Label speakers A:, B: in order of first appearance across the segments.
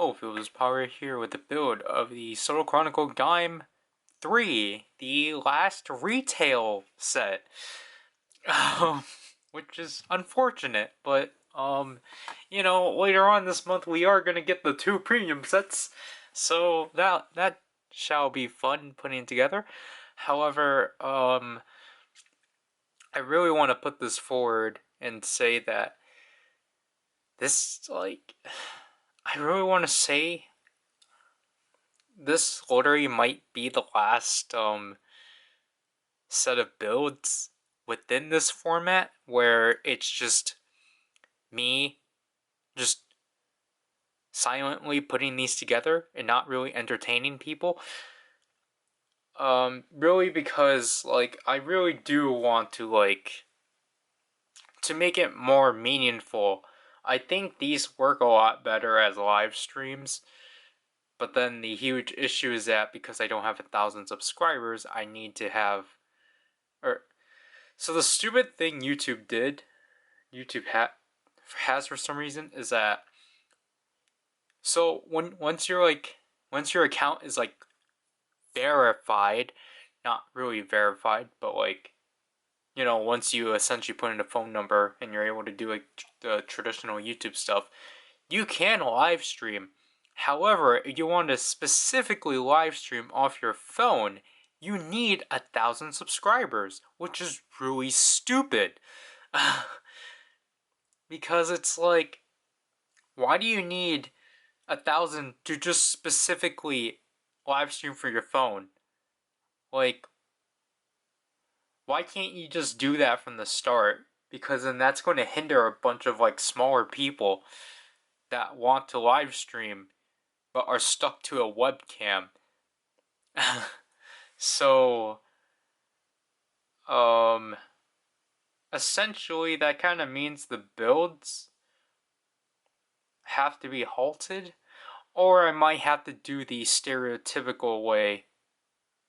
A: Oh, Field's Power here with the build of the SO-DO Chronicle Gaim 3, the last retail set. Which is unfortunate, but, later on this month we are gonna get the 2 premium sets, so that shall be fun putting together. However, I really want to put this forward and say that this, I really want to say this lottery might be the last set of builds within this format where it's just me just silently putting these together and not really entertaining people. Really because I really do want to to make it more meaningful. I think these work a lot better as live streams. But then the huge issue is that because I don't have 1,000 subscribers, I need to have, so the stupid thing YouTube has for some reason is that, so once your account is verified, not really verified, but once you essentially put in a phone number and you're able to do the traditional YouTube stuff, you can live stream. However, if you want to specifically live stream off your phone, you need 1,000 subscribers, which is really stupid. Because it's why do you need 1,000 to just specifically live stream for your phone? Why can't you just do that from the start? Because then that's going to hinder a bunch of smaller people that want to live stream but are stuck to a webcam. So, essentially that kind of means the builds have to be halted, or I might have to do the stereotypical way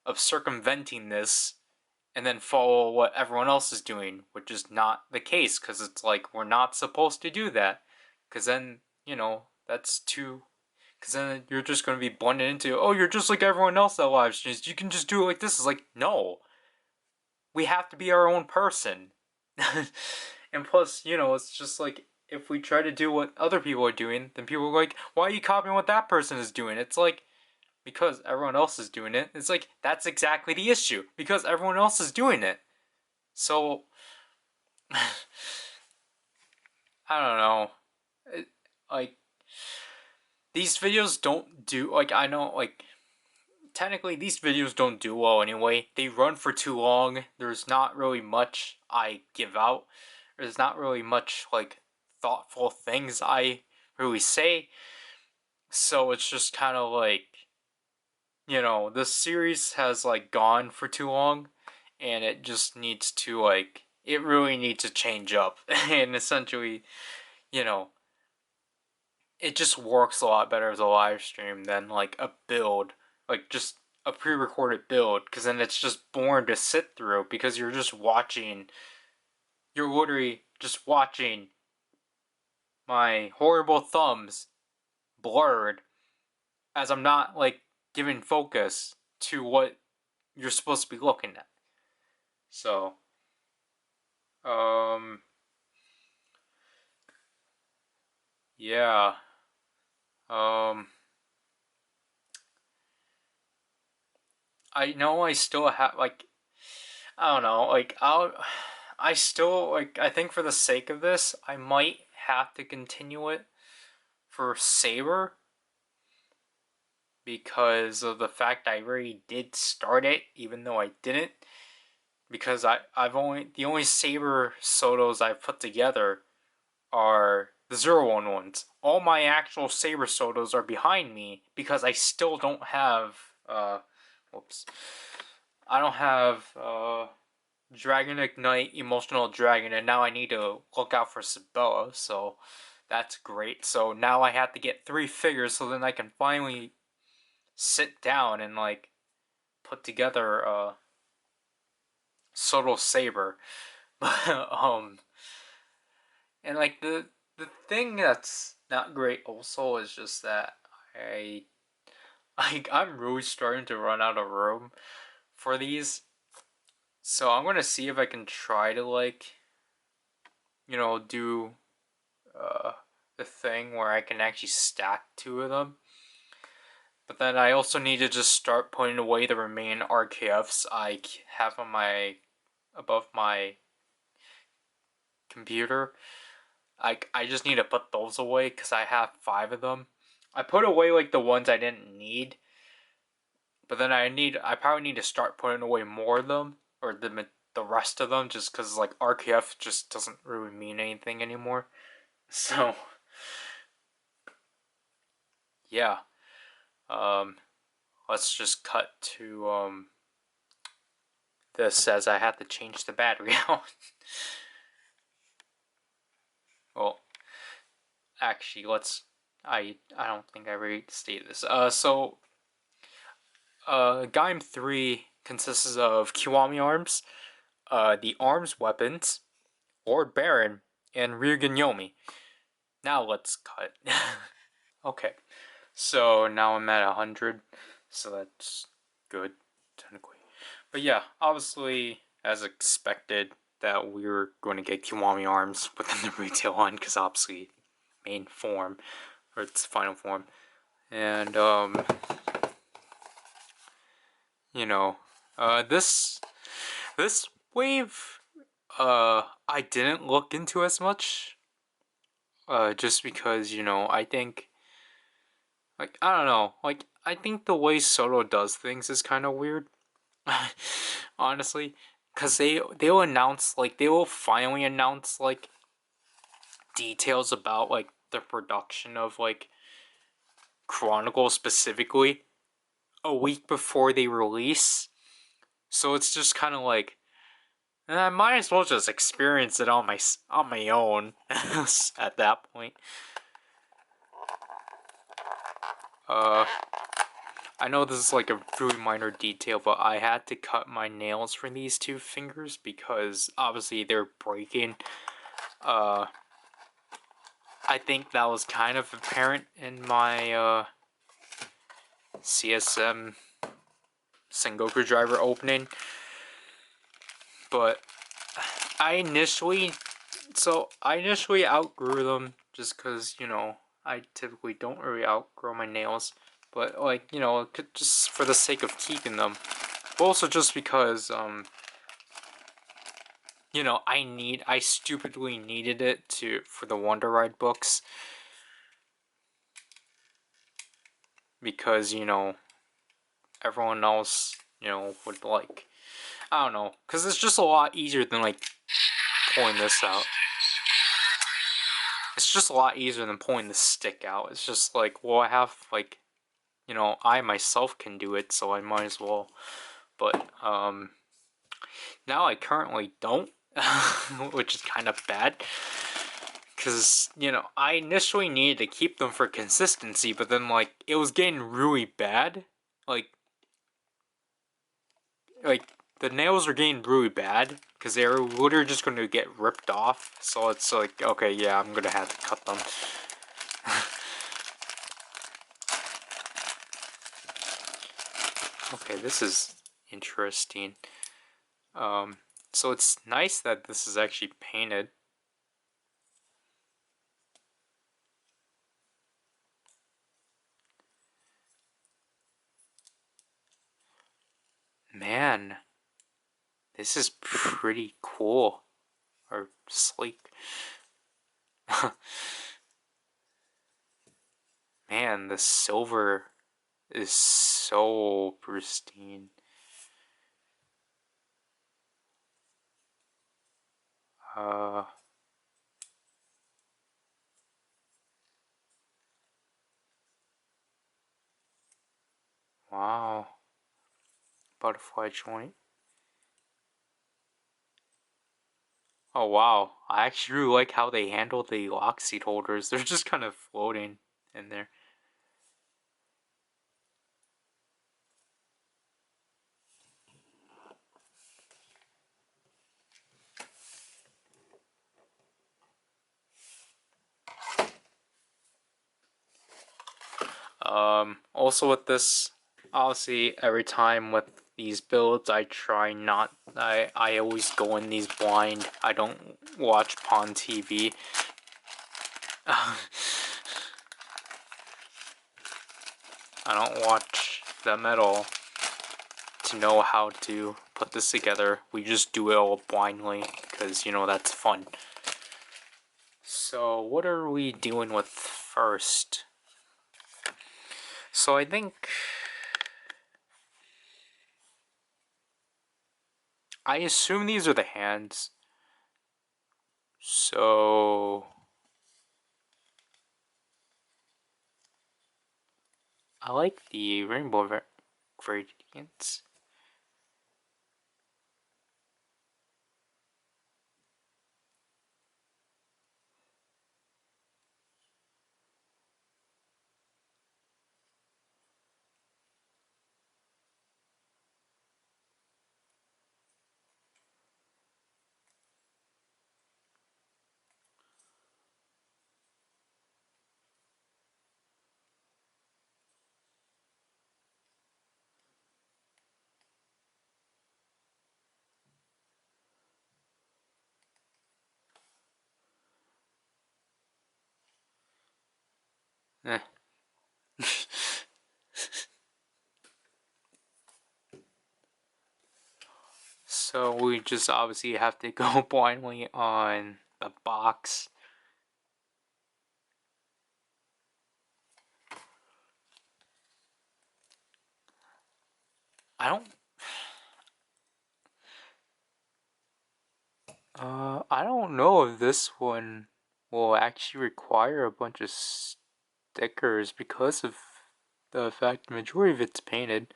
A: of circumventing this and then follow what everyone else is doing, which is not the case, because it's we're not supposed to do that, because then, that's too... Because then you're just going to be blended into, oh, you're just like everyone else that live streams. You can just do it like this. It's no. We have to be our own person. And plus, it's just if we try to do what other people are doing, then people are like, why are you copying what that person is doing? It's because everyone else is doing it. It's that's exactly the issue. Because everyone else is doing it. So, I don't know. These videos don't do, I know, technically these videos don't do well anyway. They run for too long. There's not really much I give out. There's not really much, thoughtful things I really say. So it's just kind of this series has, gone for too long. And it just needs to, it really needs to change up. And essentially, it just works a lot better as a live stream than a build, just a pre-recorded build, because then it's just boring to sit through because you're literally just watching my horrible thumbs blurred as I'm not giving focus to what you're supposed to be looking at. So, yeah. I know I still have, I don't know, I still, I think for the sake of this, I might have to continue it for Saber, because of the fact I already did start it, even though I didn't, because the only Saber SO-DOs I've put together are the 0-1 ones. All my actual Saber SO-DOs are behind me, because I still don't have, I don't have Dragon Ignite, Emotional Dragon, and now I need to look out for Sabella, so that's great. So now I have to get 3 figures, so then I can finally sit down and put together SO-DO Saber. And the thing that's not great also is just that I'm really starting to run out of room for these. So I'm gonna see if I can try to like, do the thing where I can actually stack two of them. But then I also need to just start putting away the remaining RKFs I have on above my computer. I just need to put those away because I have 5 of them. I put away like the ones I didn't need, but then I probably need to start putting away more of them, or the rest of them, just because like RKF just doesn't really mean anything anymore. So yeah, let's just cut to this, as I have to change the battery out. Well, actually, I don't think I already stated this. Gaim 3 consists of Kiwami arms, the arms weapons, Lord Baron, and Ryugen Yomi. Now let's cut. Okay, so now I'm at 100, so that's good, technically. But yeah, obviously, as expected, that we were going to get Kiwami arms within the retail line, because obviously, main form, or its final form. And, this wave, I didn't look into as much, just because, I think, like, I don't know, like, I think the way SO-DO does things is kind of weird, honestly, because they'll announce, like, they will finally announce, like, details about, like, the production of, like, Chronicle specifically a week before they release, so it's just kind of like, I might as well just experience it on my own at that point. I know this is like a really minor detail, but I had to cut my nails for these 2 fingers because obviously they're breaking. I think that was kind of apparent in my CSM Sengoku driver opening, but I initially outgrew them just because, I typically don't really outgrow my nails, but like, just for the sake of keeping them, but also just because, I stupidly needed it for the Wonder Ride books, because, everyone else, would like, I don't know, because it's just a lot easier than like pulling this out. It's just a lot easier than pulling the stick out. It's just like, well, I have, like, I myself can do it, so I might as well. But, now I currently don't, which is kind of bad. Because, I initially needed to keep them for consistency, but then, like, it was getting really bad. Like, the nails are getting really bad, because they're literally just going to get ripped off. So it's like, okay, yeah, I'm going to have to cut them. Okay, this is interesting. So it's nice that this is actually painted. Man, this is pretty cool. Or sleek. Man, the silver is so pristine. Wow. Butterfly joint. Oh wow, I actually really like how they handle the lock seat holders. They're just kind of floating in there. Also with this, obviously every time with these builds, I try not. I always go in these blind. I don't watch Pawn TV. I don't watch them at all to know how to put this together. We just do it all blindly because, you know, that's fun. So what are we dealing with first? So I think I assume these are the hands. So I like the rainbow gradients. Eh. So we just obviously have to go blindly on the box. I don't know if this one will actually require a bunch of stickers because of the fact the majority of it's painted.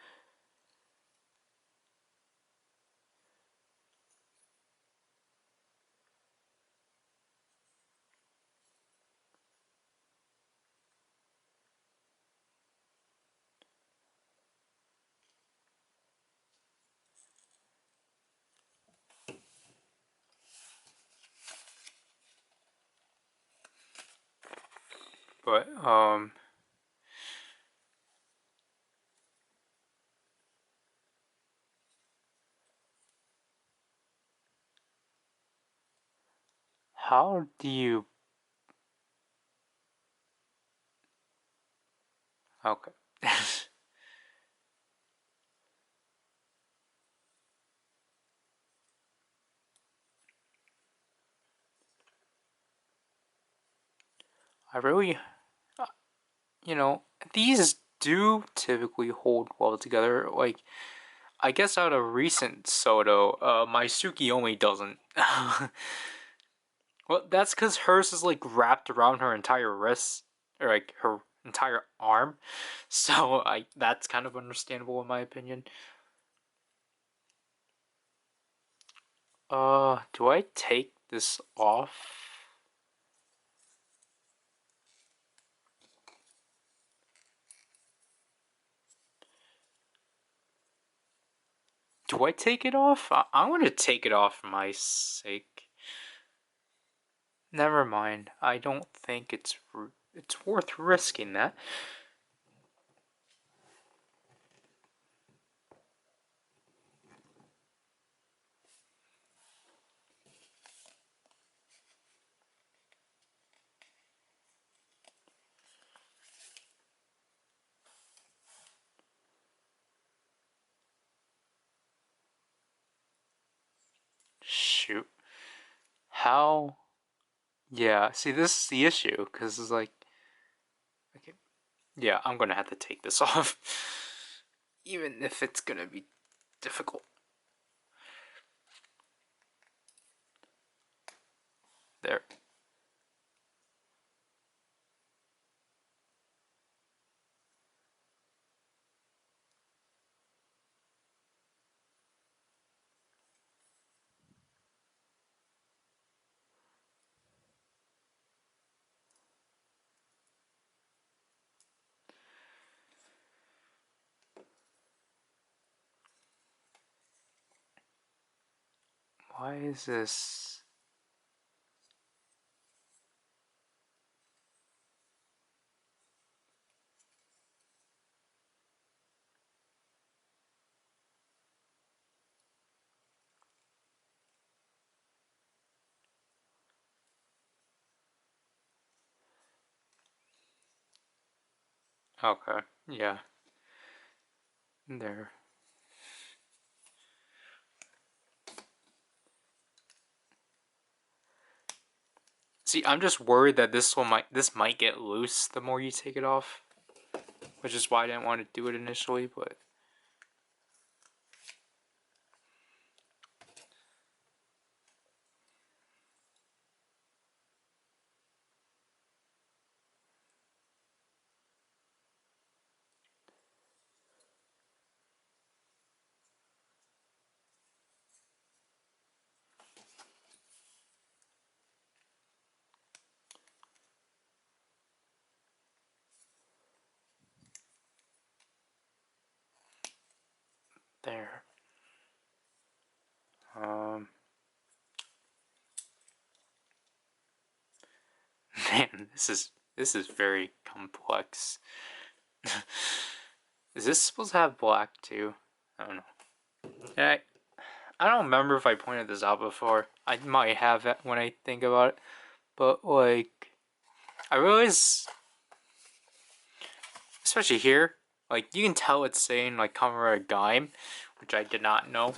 A: But how do you... Okay. I really, you know, these do typically hold well together. Like, I guess out of recent SO-DO, my Tsukiyomi doesn't. Well, that's because hers is like wrapped around her entire wrist, or like her entire arm. So that's kind of understandable in my opinion. Do I take this off? Do I take it off? I'm gonna take it off for my sake. Never mind. I don't think it's worth risking that. Shoot. How? Yeah, see, this is the issue, because it's like, okay, yeah, I'm gonna have to take this off, even if it's gonna be difficult. There. Why is this? Okay, yeah. There. See, I'm just worried that this might get loose the more you take it off, which is why I didn't want to do it initially, but there. Man, this is very complex. Is this supposed to have black too? I don't know. Yeah, I don't remember if I pointed this out before. I might have it when I think about it, but like, I realize, especially here, like you can tell it's saying like PowerRider Gaim, which I did not know.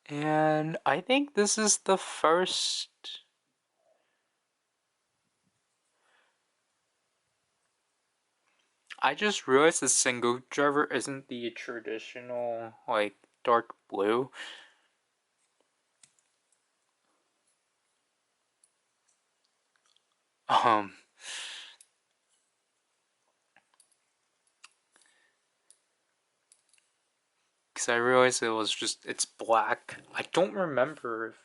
A: And I think this is the first. I just realized the single driver isn't the traditional like dark blue. Um, because I realized it's black. I don't remember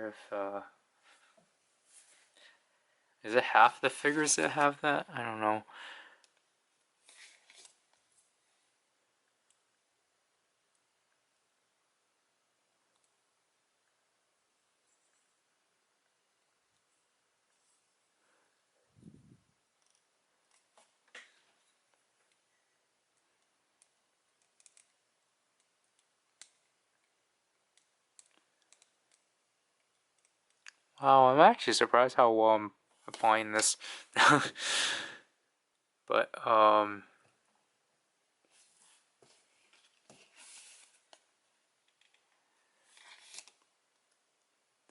A: if is it half the figures that have that? I don't know. Wow, I'm actually surprised how well I'm applying this. But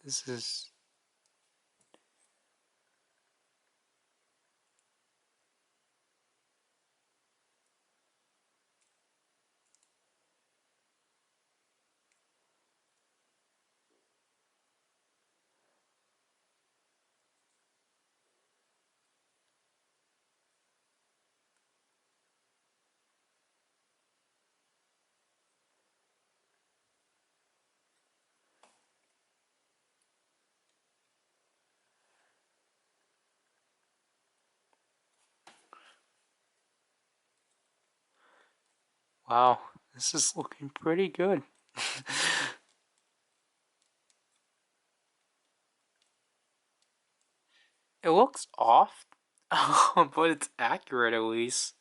A: this is wow. This is looking pretty good. It looks off, but it's accurate at least.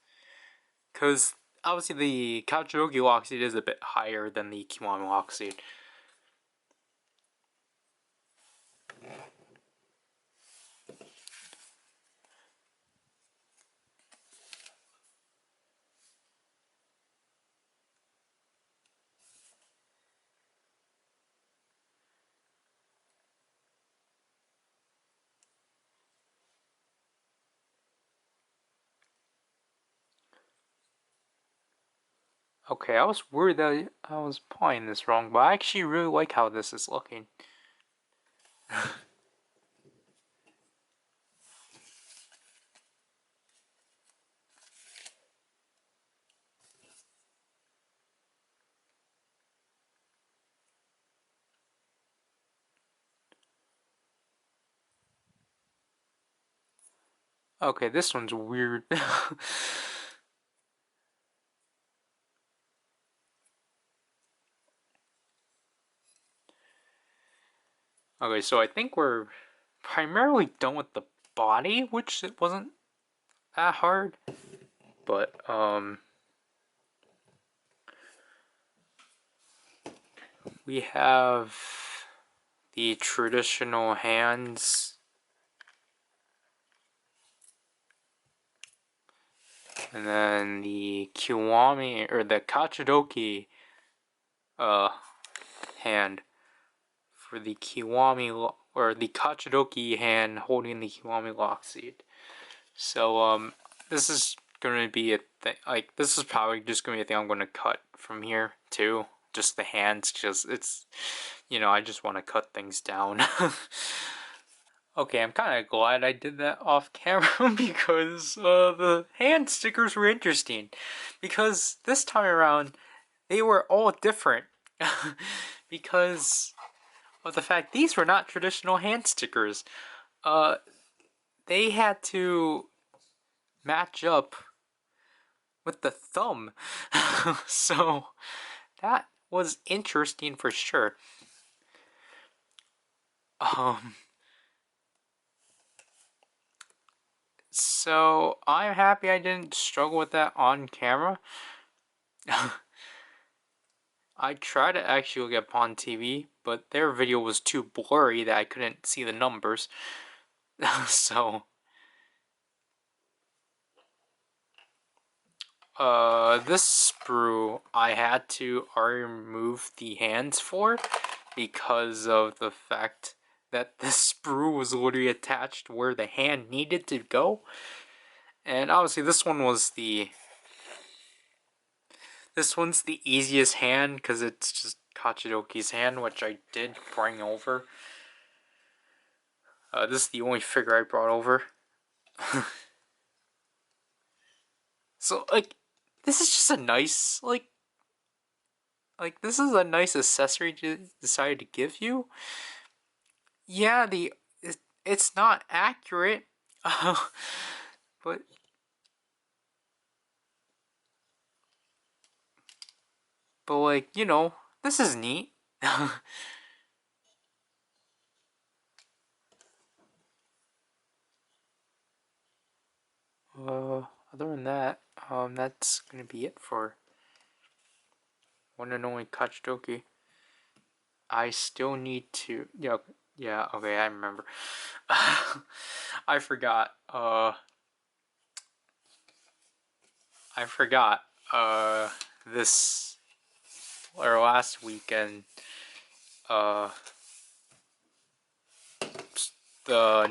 A: Because obviously the Kachirogi lock speed is a bit higher than the Kiwami lock speed. Okay, I was worried that I was applying this wrong, but I actually really like how this is looking. Okay, this one's weird. Okay, so I think we're primarily done with the body, which it wasn't that hard. But we have the traditional hands, and then the Kiwami or the Kachidoki hand for the Kiwami, or the Kachidoki hand holding the Kiwami lock seed. So this is gonna be a thing. Like, this is probably just gonna be a thing I'm gonna cut from here too. Just the hands, just it's, I just want to cut things down. Okay, I'm kind of glad I did that off camera because the hand stickers were interesting. Because this time around, they were all different. Because of the fact these were not traditional hand stickers. They had to match up with the thumb. So that was interesting for sure. So I'm happy I didn't struggle with that on camera. I tried to actually look at Pond TV, but their video was too blurry that I couldn't see the numbers. So this sprue I had to remove the hands for because of the fact that this sprue was literally attached where the hand needed to go. And obviously this one's the easiest hand because it's just Kachidoki's hand, which I did bring over. This is the only figure I brought over. So, like, this is just a nice, like this is a nice accessory to decide to give you. Yeah, it's not accurate, but like, this is neat. Other than that, that's gonna be it for one and only Kachidoki. I still need to, yeah, okay, I remember. I forgot, this, or last weekend, the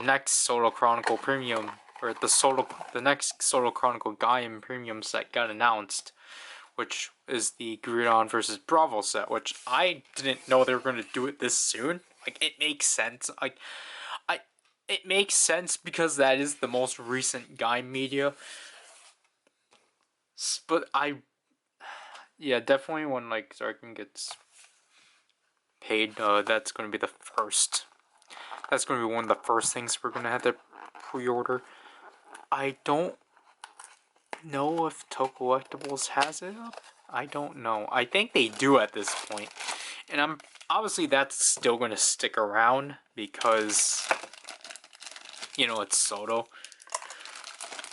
A: next SO-DO Chronicle Premium, or the next SO-DO Chronicle Gaim Premium set got announced, which is the Gridon versus Bravo set, which I didn't know they were going to do it this soon. Like, it makes sense. It makes sense because that is the most recent Gaim media. But yeah, definitely when, like, Zarkin gets paid, that's going to be the first. That's going to be one of the first things we're going to have to pre-order. I don't know if Collectibles has it up. I don't know. I think they do at this point. And obviously that's still going to stick around because, it's SO-DO.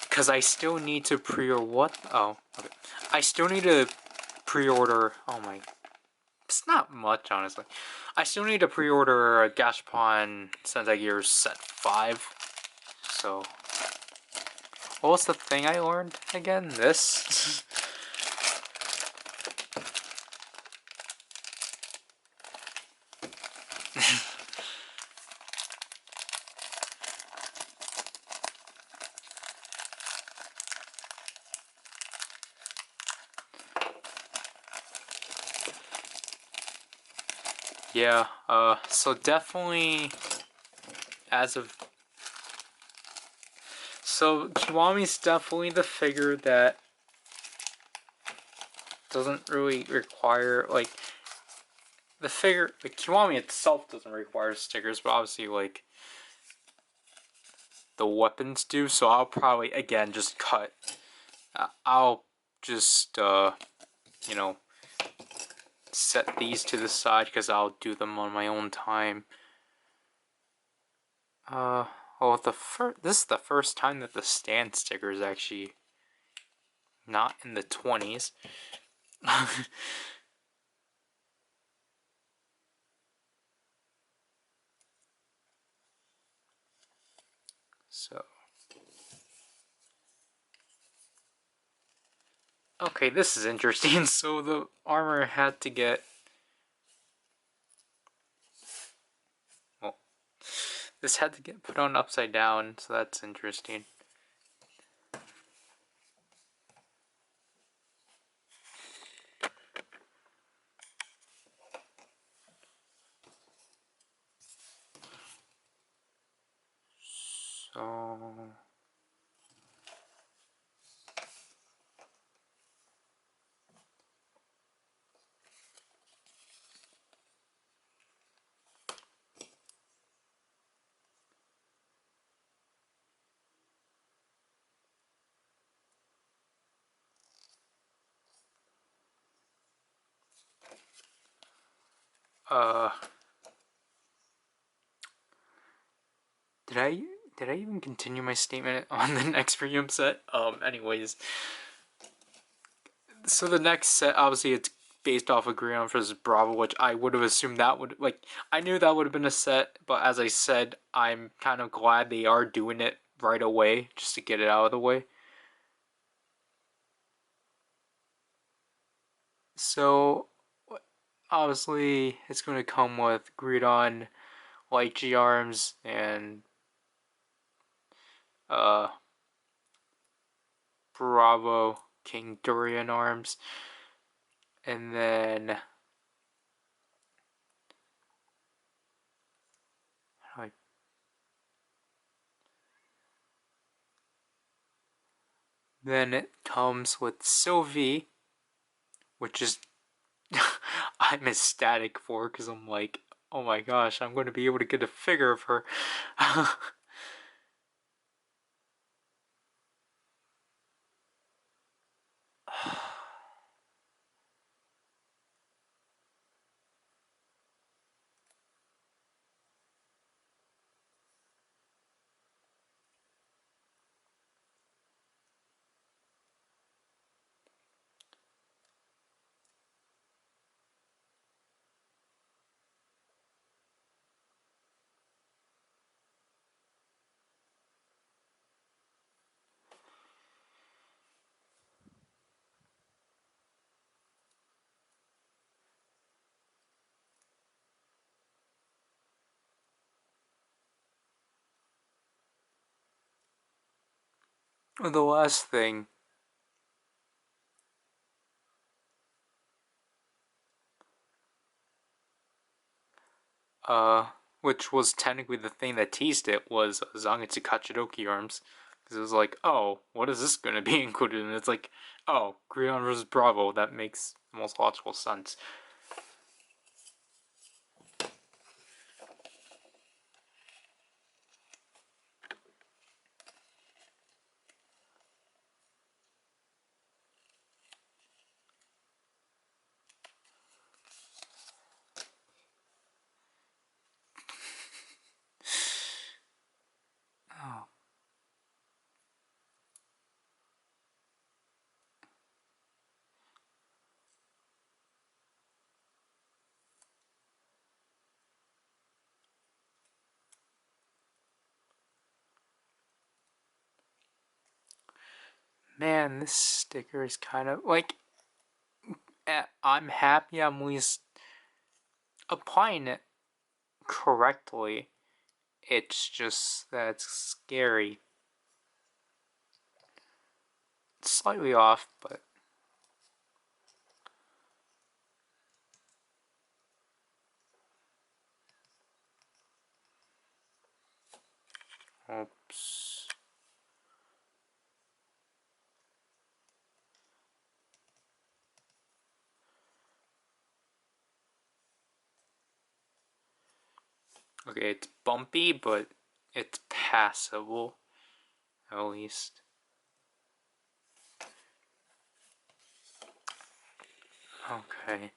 A: Because I still need to pre-order what? Oh, okay. I still need to pre-order, oh my, it's not much, honestly. I still need to pre-order Gashapon Sentai Gears Set 5. So, what was the thing I learned again? This? Yeah, so definitely, so Kiwami's definitely the figure that doesn't really require, like, the Kiwami itself doesn't require stickers, but obviously, like, the weapons do, so I'll probably, again, just cut. I'll just, set these to the side because I'll do them on my own time. Well, this is the first time that the stand stickers actually not in the 20s. So, okay, this is interesting. So the armor had to get, well, this had to get put on upside down, so that's interesting. So, did I even continue my statement on the next premium set? Anyways, so the next set, obviously, it's based off of Grion versus Bravo, which I would have assumed that would, like, I knew that would have been a set, but as I said, I'm kind of glad they are doing it right away, just to get it out of the way. So, obviously, it's going to come with Grion, Light G arms, and Bravo King Durian arms, and then it comes with Sylvie, which is I'm ecstatic for, because I'm like, oh my gosh, I'm going to be able to get a figure of her. The last thing, which was technically the thing that teased it, was Zangetsu Kachidoki arms. Because it was like, oh, what is this going to be included? And it's like, oh, Grion vs. Bravo. That makes the most logical sense. Oh. Man, this sticker is kind of like, I'm happy I'm at least applying it correctly. It's just that it's scary. It's slightly off, but oops. Okay, it's bumpy, but it's passable, at least. Okay.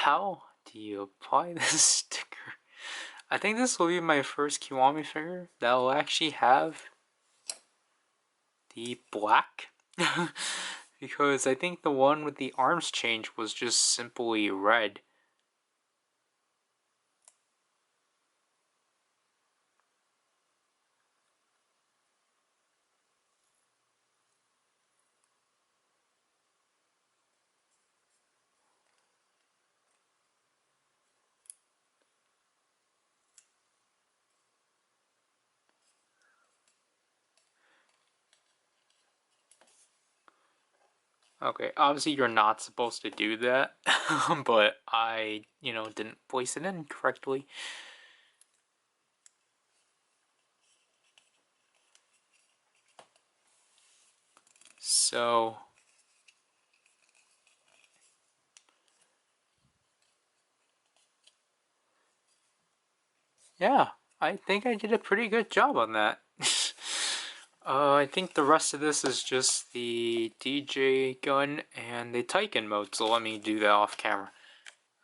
A: how do you apply this sticker? I think this will be my first Kiwami figure that will actually have the black. Because I think the one with the arms change was just simply red. Okay, obviously you're not supposed to do that, but I, didn't place it in correctly. So, yeah, I think I did a pretty good job on that. I think the rest of this is just the DJ gun and the Taiken mode, so let me do that off camera.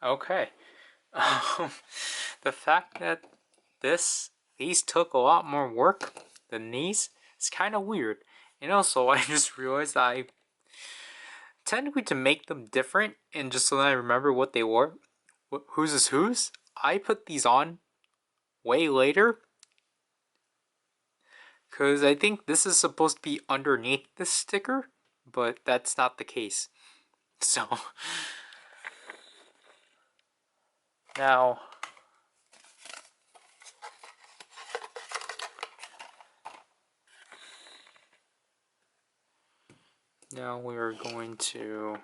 A: Okay. The fact that these took a lot more work than these is kind of weird. And also, I just realized I tended to make them different, and just so that I remember what they were, whose is whose, I put these on way later. Because I think this is supposed to be underneath this sticker, but that's not the case. So, now we're going to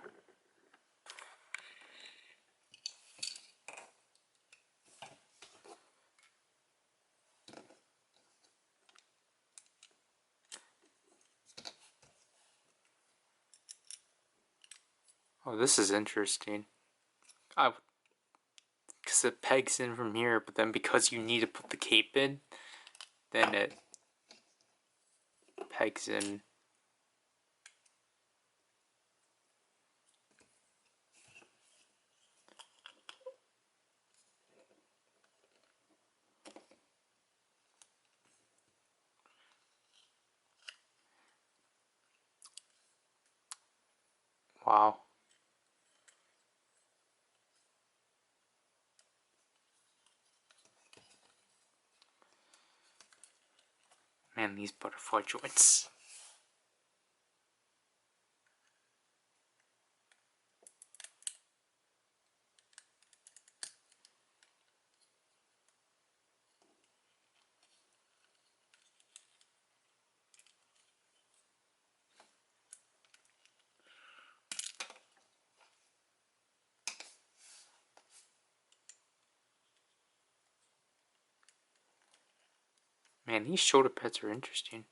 A: oh, this is interesting. Because it pegs in from here, but then because you need to put the cape in, then it pegs in. Wow. Man, these butterfly joints. Man, these shoulder pads are interesting.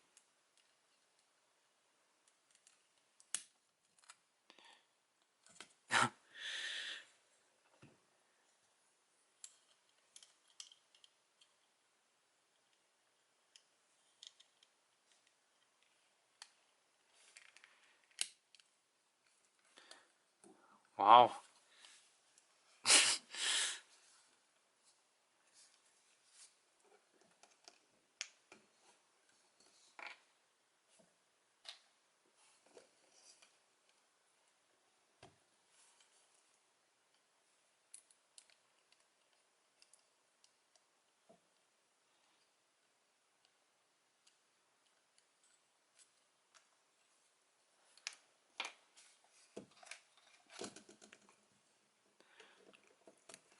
A: Wow.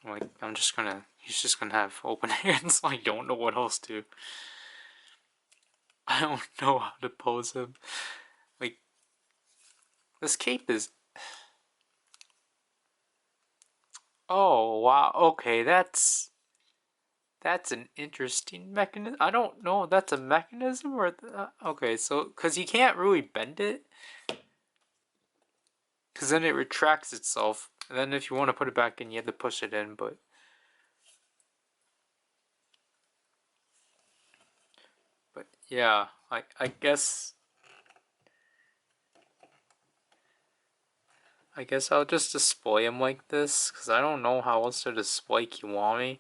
A: Like, he's just gonna have open hands. I don't know what else to. I don't know how to pose him. Like, this cape is. Oh, wow. Okay, that's an interesting mechanism. I don't know if that's a mechanism or. Okay, so, because you can't really bend it. Because then it retracts itself. And then if you want to put it back in, you have to push it in, but. But yeah, I guess I guess I'll just display him like this, because I don't know how else to display Kiwami.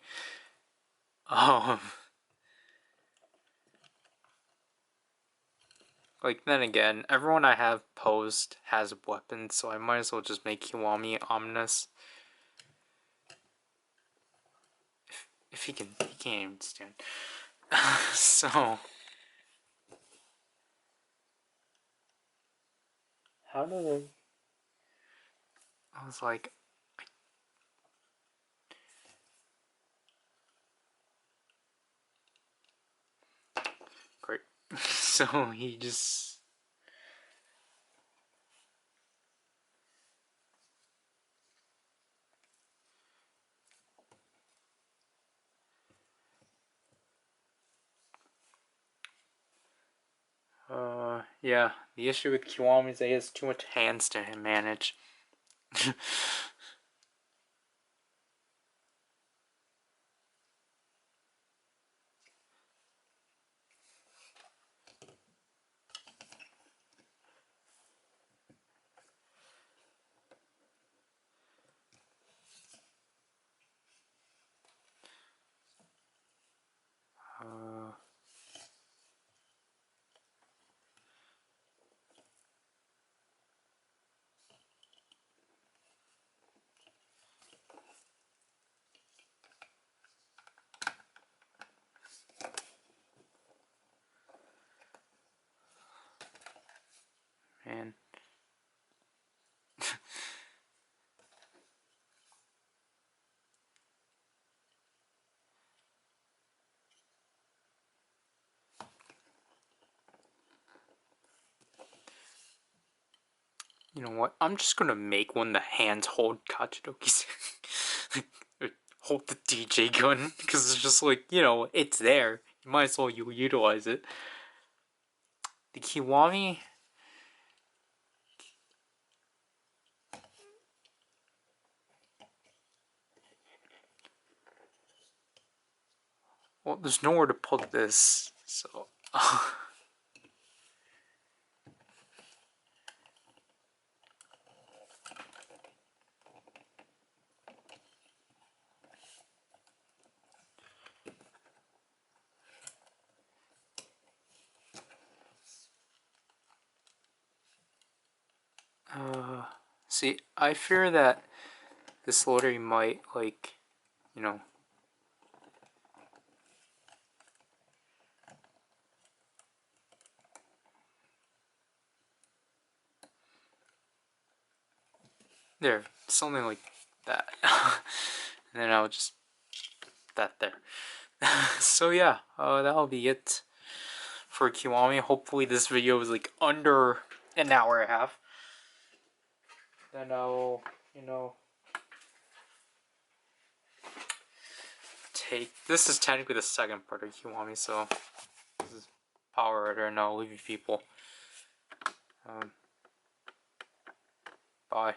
A: Like, then again, everyone I have posed has weapons, so I might as well just make Kiwami ominous. If he can't even stand. So, how did I was like, great. So he just. Yeah, the issue with Kiwami is that he has too much hands to manage. Man. You know what? I'm just gonna make one the hands hold Kachidoki's. Hold the DJ gun, because it's just like, you know, it's there. You might as well utilize it. The Kiwami. Well, there's nowhere to put this, so. See, I fear that this lottery might, like, you know. There, something like that. And then I'll just. That there. So yeah, that'll be it for Kiwami. Hopefully this video is like under an hour and a half. Then I'll, you know, this is technically the second part of Kiwami, so this is PowerRider, and I'll leave you people. Bye.